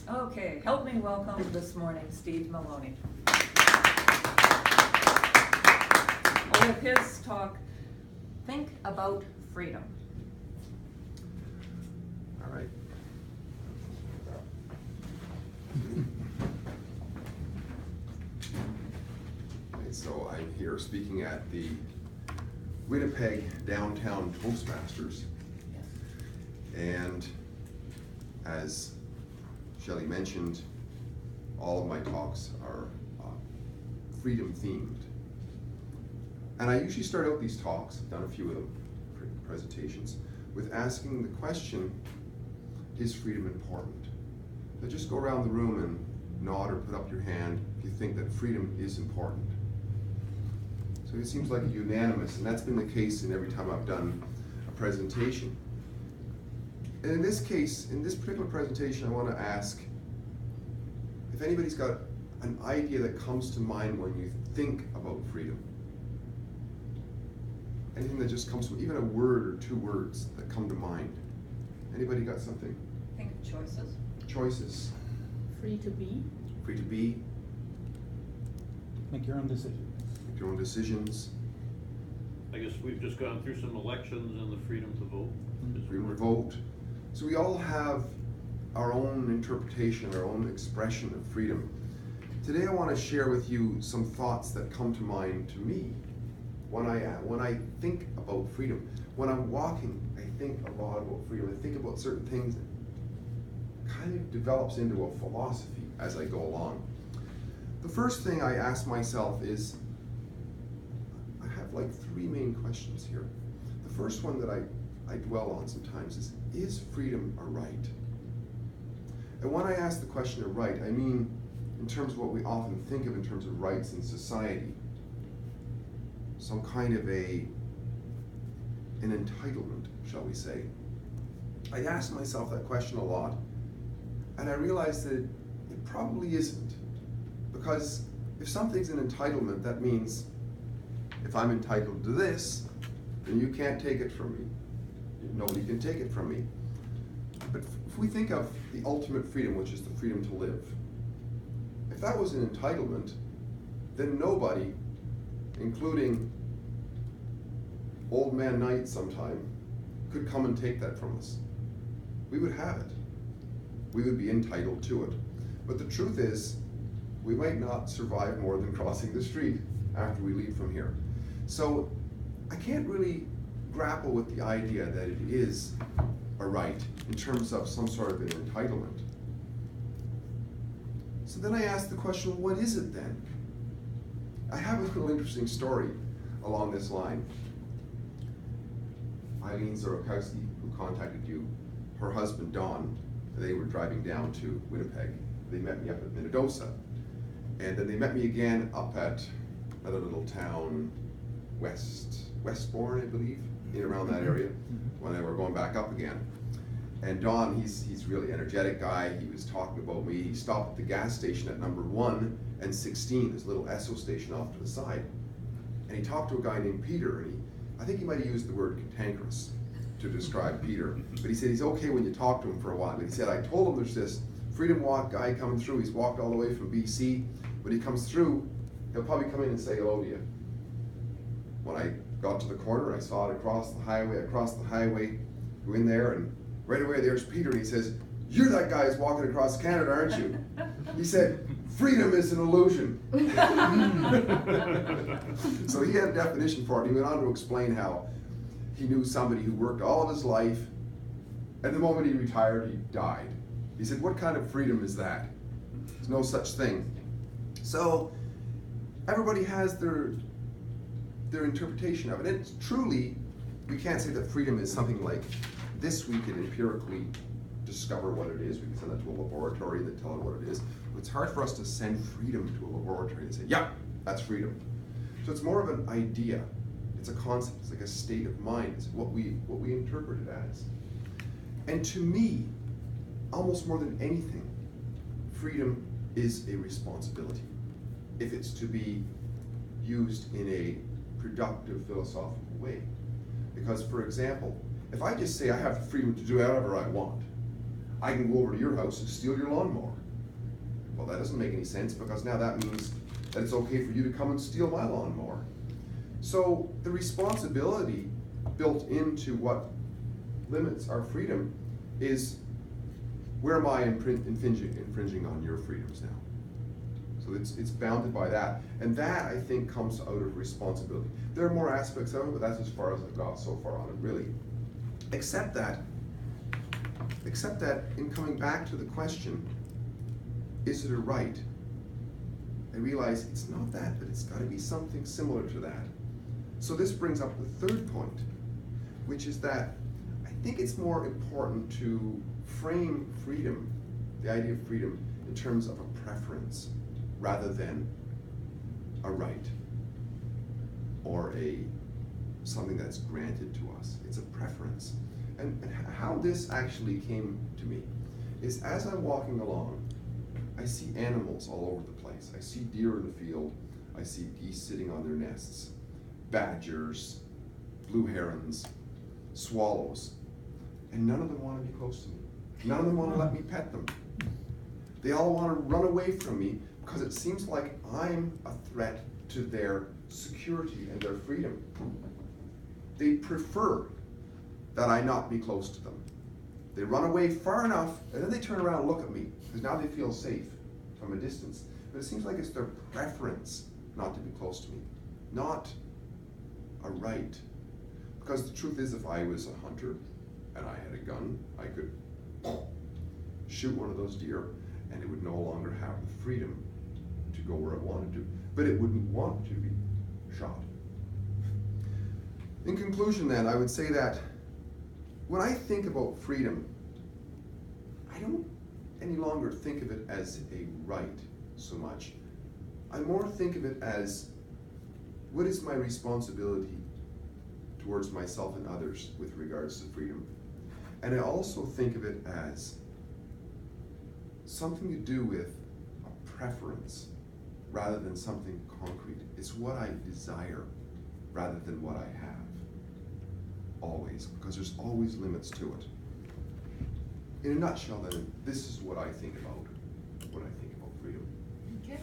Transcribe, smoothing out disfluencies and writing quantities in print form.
Okay, help me welcome this morning Steve Maloney. With his talk, Think About Freedom. All right. Okay, so I'm here speaking at the Winnipeg Downtown Toastmasters. Yes. And as Shelley mentioned, all of my talks are freedom themed. And I usually start out these talks, I've done a few of them, presentations, with asking the question, is freedom important? So just go around the room and nod or put up your hand if you think that freedom is important. So it seems like unanimous, and that's been the case in every time I've done a presentation. And in this case, in this particular presentation, I want to ask if anybody's got an idea that comes to mind when you think about freedom. Anything that just comes from, even a word or two words that come to mind. Anybody got something? Think of choices. Choices. Free to be. Free to be. Make your own decisions. Make your own decisions. I guess we've just gone through some elections and the freedom to vote. Freedom to vote. So we all have our own interpretation, our own expression of freedom. Today I want to share with you some thoughts that come to mind to me when I think about freedom. When I'm walking, I think a lot about freedom. I think about certain things that kind of develops into a philosophy as I go along. The first thing I ask myself is, I have like three main questions here. The first one that I dwell on sometimes is freedom a right? And when I ask the question of right, I mean in terms of what we often think of in terms of rights in society. Some kind of an entitlement, shall we say. I ask myself that question a lot, and I realize that it probably isn't. Because if something's an entitlement, that means if I'm entitled to this, then you can't take it from me. Nobody can take it from me. But if we think of the ultimate freedom, which is the freedom to live, if that was an entitlement, then nobody, including old man Knight sometime, could come and take that from us. We would have it. We would be entitled to it. But the truth is, we might not survive more than crossing the street after we leave from here. So I can't really grapple with the idea that it is a right in terms of some sort of an entitlement. So then I ask the question, what is it then? I have a little interesting story along this line. Eileen Zorokowski, who contacted you, her husband Don, they were driving down to Winnipeg. They met me up at Minnedosa. And then they met me again up at another little town, Westbourne, I believe, in around that area, when they were going back up again. And Don, he's a really energetic guy. He was talking about me. He stopped at the gas station at number 1 and 16, this little Esso station off to the side. And he talked to a guy named Peter, and I think he might have used the word cantankerous to describe Peter. But he said he's okay when you talk to him for a while. But he said, I told him there's this Freedom Walk guy coming through. He's walked all the way from BC. When he comes through, he'll probably come in and say hello to you. When I got to the corner, I saw it across the highway, go in there, and right away there's Peter, and he says, you're that guy who's walking across Canada, aren't you? He said, freedom is an illusion. So he had a definition for it. He went on to explain how he knew somebody who worked all of his life, and the moment he retired, he died. He said, what kind of freedom is that? There's no such thing. So everybody has their interpretation of it. And it's truly, we can't say that freedom is something like this. We can empirically discover what it is. We can send that to a laboratory that tell it what it is. But it's hard for us to send freedom to a laboratory and say, yeah, that's freedom. So it's more of an idea. It's a concept. It's like a state of mind. It's what we interpret it as. And to me, almost more than anything, freedom is a responsibility. If it's to be used in a productive philosophical way. Because, for example, if I just say I have the freedom to do whatever I want, I can go over to your house and steal your lawnmower. Well, that doesn't make any sense, because now that means that it's okay for you to come and steal my lawnmower. So the responsibility built into what limits our freedom is, where am I infringing on your freedoms now? So it's bounded by that. And that, I think, comes out of responsibility. There are more aspects of it, but that's as far as I've got so far on it, really. Except that in coming back to the question, is it a right? I realize it's not that, but it's got to be something similar to that. So this brings up the third point, which is that I think it's more important to frame freedom, the idea of freedom, in terms of a preference rather than a right or something that's granted to us. It's a preference. And how this actually came to me is, as I'm walking along, I see animals all over the place. I see deer in the field. I see geese sitting on their nests, badgers, blue herons, swallows, and none of them want to be close to me. None of them want to let me pet them. They all want to run away from me because it seems like I'm a threat to their security and their freedom. They prefer that I not be close to them. They run away far enough, and then they turn around and look at me, because now they feel safe from a distance. But it seems like it's their preference not to be close to me, not a right. Because the truth is, if I was a hunter and I had a gun, I could shoot one of those deer, and it would no longer have the freedom to go where it wanted to. But it wouldn't want to be shot. In conclusion then, I would say that when I think about freedom, I don't any longer think of it as a right so much. I more think of it as, what is my responsibility towards myself and others with regards to freedom? And I also think of it as something to do with a preference rather than something concrete. It's what I desire rather than what I have. Always, because there's always limits to it. In a nutshell then, this is what I think about freedom. Okay.